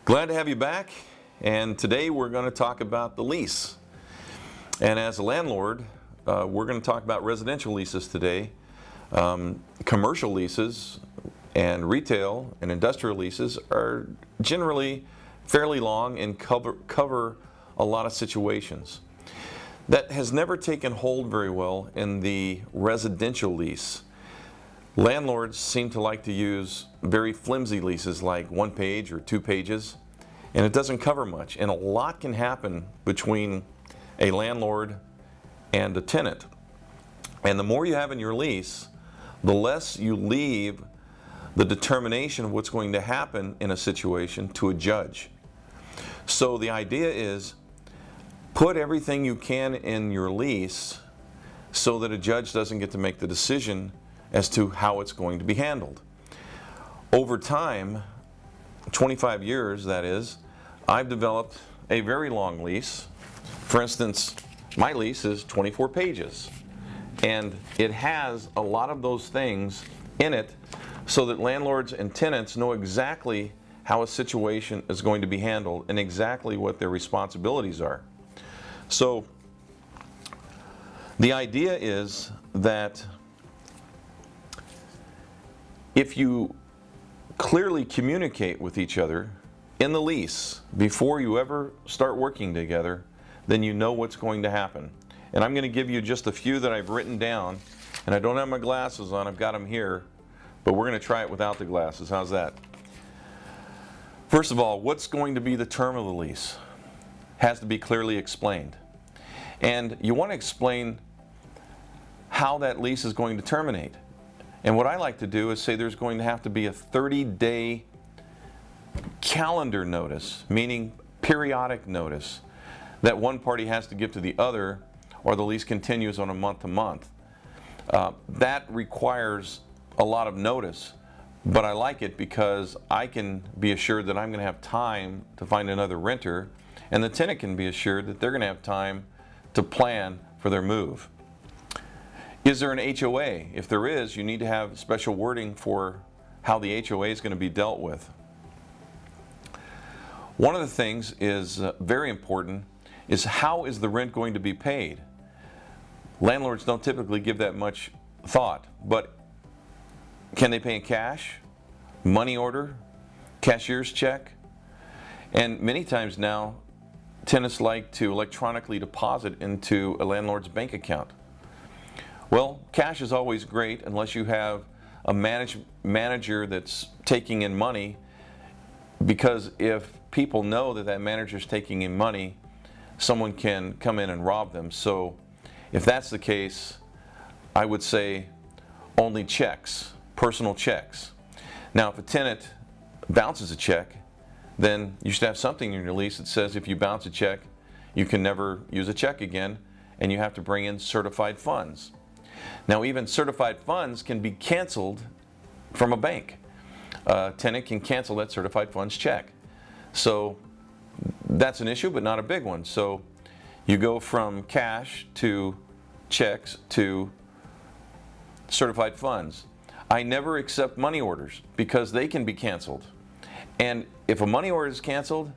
Glad to have you back, and today we're going to talk about the lease. And as a landlord, we're going to talk about residential leases today. Commercial leases and retail and industrial leases are generally fairly long and cover a lot of situations. That has never taken hold very well in the residential lease. Landlords seem to like to use very flimsy leases like 1 page or 2 pages, and it doesn't cover much. And a lot can happen between a landlord and a tenant. And the more you have in your lease, the less you leave the determination of what's going to happen in a situation to a judge. So the idea is put everything you can in your lease so that a judge doesn't get to make the decision as to how it's going to be handled. Over time, 25 years that is, I've developed a very long lease. For instance, my lease is 24 pages, and it has a lot of those things in it so that landlords and tenants know exactly how a situation is going to be handled and exactly what their responsibilities are. So the idea is that if you clearly communicate with each other in the lease before you ever start working together, then you know what's going to happen. And I'm going to give you just a few that I've written down, and I don't have my glasses on, I've got them here, but we're going to try it without the glasses. How's that? First of all, what's going to be the term of the lease? Has to be clearly explained. And you want to explain how that lease is going to terminate. And what I like to do is say there's going to have to be a 30-day calendar notice, meaning periodic notice, that one party has to give to the other, or the lease continues on a month-to-month. That requires a lot of notice, but I like it because I can be assured that I'm going to have time to find another renter, and the tenant can be assured that they're going to have time to plan for their move. Is there an HOA? If there is, you need to have special wording for how the HOA is going to be dealt with. One of the things is very important is how is the rent going to be paid? Landlords don't typically give that much thought, but can they pay in cash, money order, cashier's check? And many times now, tenants like to electronically deposit into a landlord's bank account. Well, cash is always great unless you have a manager that's taking in money, because if people know that that manager is taking in money, someone can come in and rob them. So if that's the case, I would say only checks, personal checks. Now, if a tenant bounces a check, then you should have something in your lease that says if you bounce a check, you can never use a check again, and you have to bring in certified funds. Now, even certified funds can be canceled from a bank. A tenant can cancel that certified funds check. So that's an issue, but not a big one. So you go from cash to checks to certified funds. I never accept money orders because they can be canceled. And if a money order is canceled,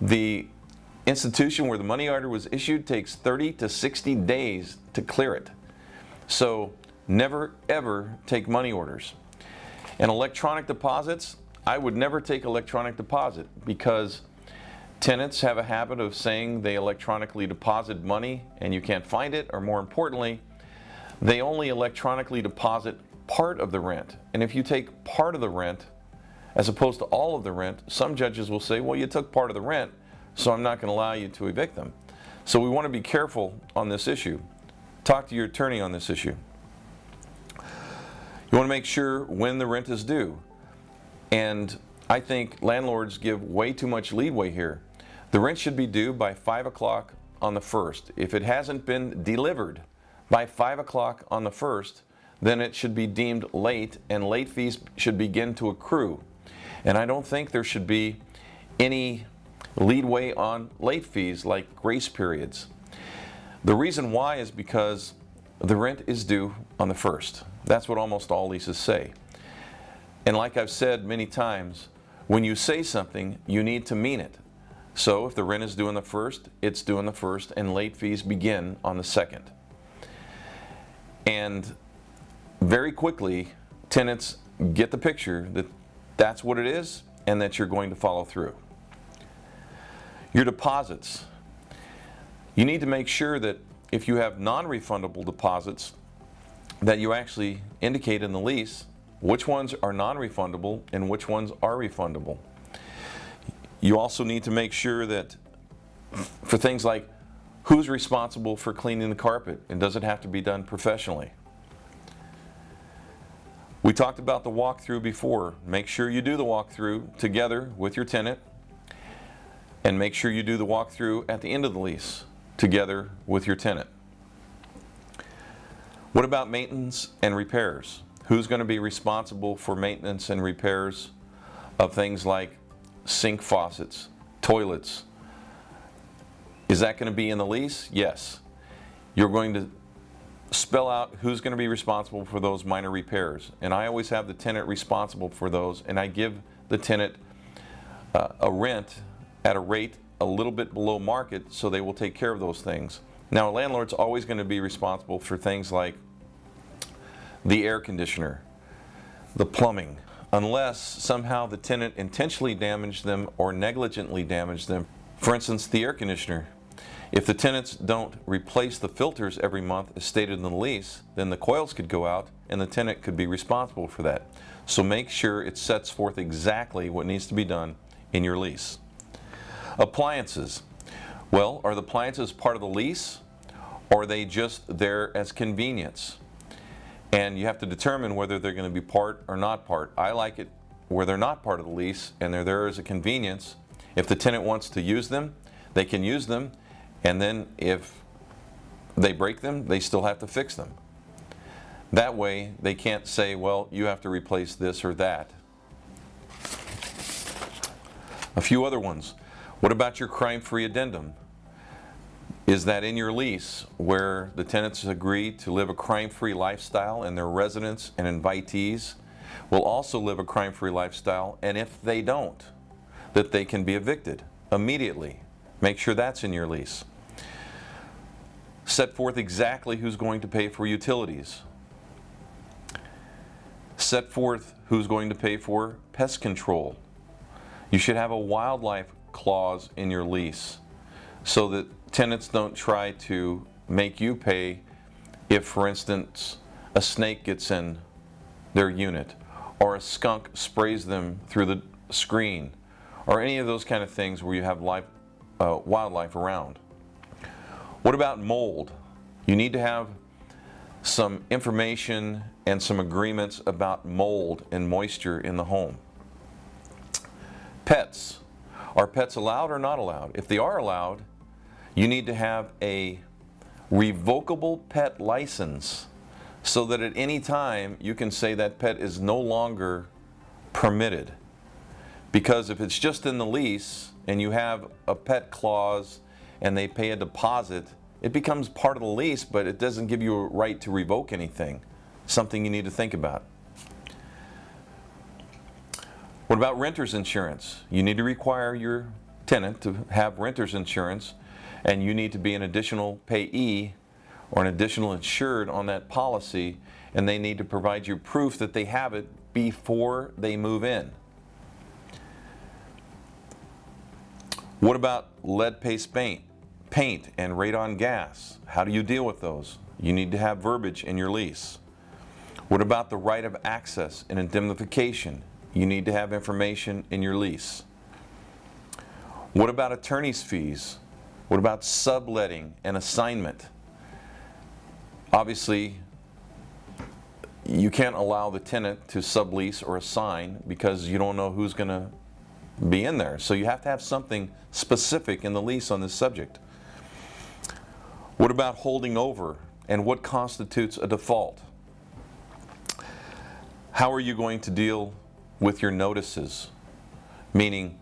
the institution where the money order was issued takes 30 to 60 days to clear it. So never ever take money orders. And electronic deposits, I would never take electronic deposit because tenants have a habit of saying they electronically deposit money and you can't find it, or more importantly, they only electronically deposit part of the rent. And if you take part of the rent as opposed to all of the rent, some judges will say, well, you took part of the rent, so I'm not going to allow you to evict them. So we want to be careful on this issue. Talk to your attorney on this issue. You want to make sure when the rent is due. And I think landlords give way too much leeway here. The rent should be due by 5 o'clock on the 1st. If it hasn't been delivered by 5 o'clock on the 1st, then it should be deemed late, and late fees should begin to accrue. And I don't think there should be any leeway on late fees like grace periods. The reason why is because the rent is due on the 1st. That's what almost all leases say. And like I've said many times, when you say something, you need to mean it. So if the rent is due on the 1st, it's due on the 1st, and late fees begin on the 2nd. And very quickly, tenants get the picture that that's what it is and that you're going to follow through. Your deposits. You need to make sure that if you have non-refundable deposits, that you actually indicate in the lease which ones are non-refundable and which ones are refundable. You also need to make sure that for things like who's responsible for cleaning the carpet, and does it have to be done professionally? We talked about the walkthrough before. Make sure you do the walkthrough together with your tenant, and make sure you do the walkthrough at the end of the lease together with your tenant. What about maintenance and repairs? Who's going to be responsible for maintenance and repairs of things like sink faucets, toilets? Is that going to be in the lease? Yes. You're going to spell out who's going to be responsible for those minor repairs. And I always have the tenant responsible for those, and I give the tenant a rent at a rate a little bit below market, so they will take care of those things. Now, a landlord's always going to be responsible for things like the air conditioner, the plumbing, unless somehow the tenant intentionally damaged them or negligently damaged them. For instance, the air conditioner. If the tenants don't replace the filters every month as stated in the lease, then the coils could go out and the tenant could be responsible for that. So make sure it sets forth exactly what needs to be done in your lease. Appliances. Well, are the appliances part of the lease, or are they just there as convenience? And you have to determine whether they're going to be part or not part. I like it where they're not part of the lease and they're there as a convenience. If the tenant wants to use them, they can use them, and then if they break them, they still have to fix them. That way, they can't say, well, you have to replace this or that. A few other ones. What about your crime-free addendum? Is that in your lease where the tenants agree to live a crime-free lifestyle and their residents and invitees will also live a crime-free lifestyle, and if they don't, that they can be evicted immediately? Make sure that's in your lease. Set forth exactly who's going to pay for utilities. Set forth who's going to pay for pest control. You should have a wildlife clause in your lease so that tenants don't try to make you pay if, for instance, a snake gets in their unit, or a skunk sprays them through the screen, or any of those kind of things where you have wildlife around. What about mold? You need to have some information and some agreements about mold and moisture in the home. Pets. Are pets allowed or not allowed? If they are allowed, you need to have a revocable pet license so that at any time you can say that pet is no longer permitted. Because if it's just in the lease and you have a pet clause and they pay a deposit, it becomes part of the lease, but it doesn't give you a right to revoke anything. Something you need to think about. What about renter's insurance? You need to require your tenant to have renter's insurance, and you need to be an additional payee or an additional insured on that policy, and they need to provide you proof that they have it before they move in. What about lead-based paint and radon gas? How do you deal with those? You need to have verbiage in your lease. What about the right of access and indemnification? You need to have information in your lease. What about attorney's fees? What about subletting and assignment? Obviously, you can't allow the tenant to sublease or assign because you don't know who's going to be in there. So you have to have something specific in the lease on this subject. What about holding over, and what constitutes a default? How are you going to deal with your notices? Meaning,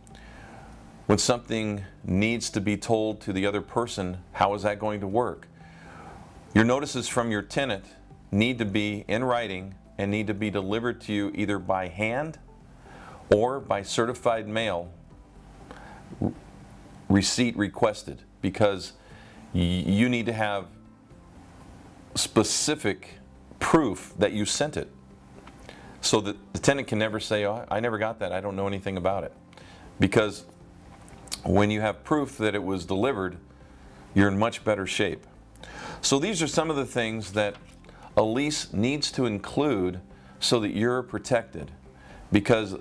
when something needs to be told to the other person, how is that going to work? Your notices from your tenant need to be in writing and need to be delivered to you either by hand or by certified mail, receipt requested, because you need to have specific proof that you sent it, so that the tenant can never say, oh, I never got that, I don't know anything about it. Because when you have proof that it was delivered, you're in much better shape. So these are some of the things that a lease needs to include so that you're protected. Because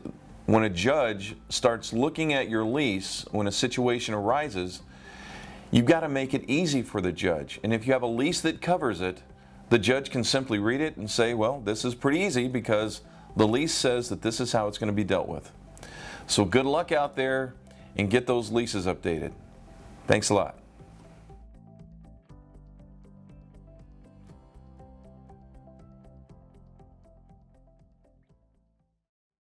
when a judge starts looking at your lease, when a situation arises, you've got to make it easy for the judge. And if you have a lease that covers it, the judge can simply read it and say, well, this is pretty easy because the lease says that this is how it's going to be dealt with. So good luck out there and get those leases updated. Thanks a lot.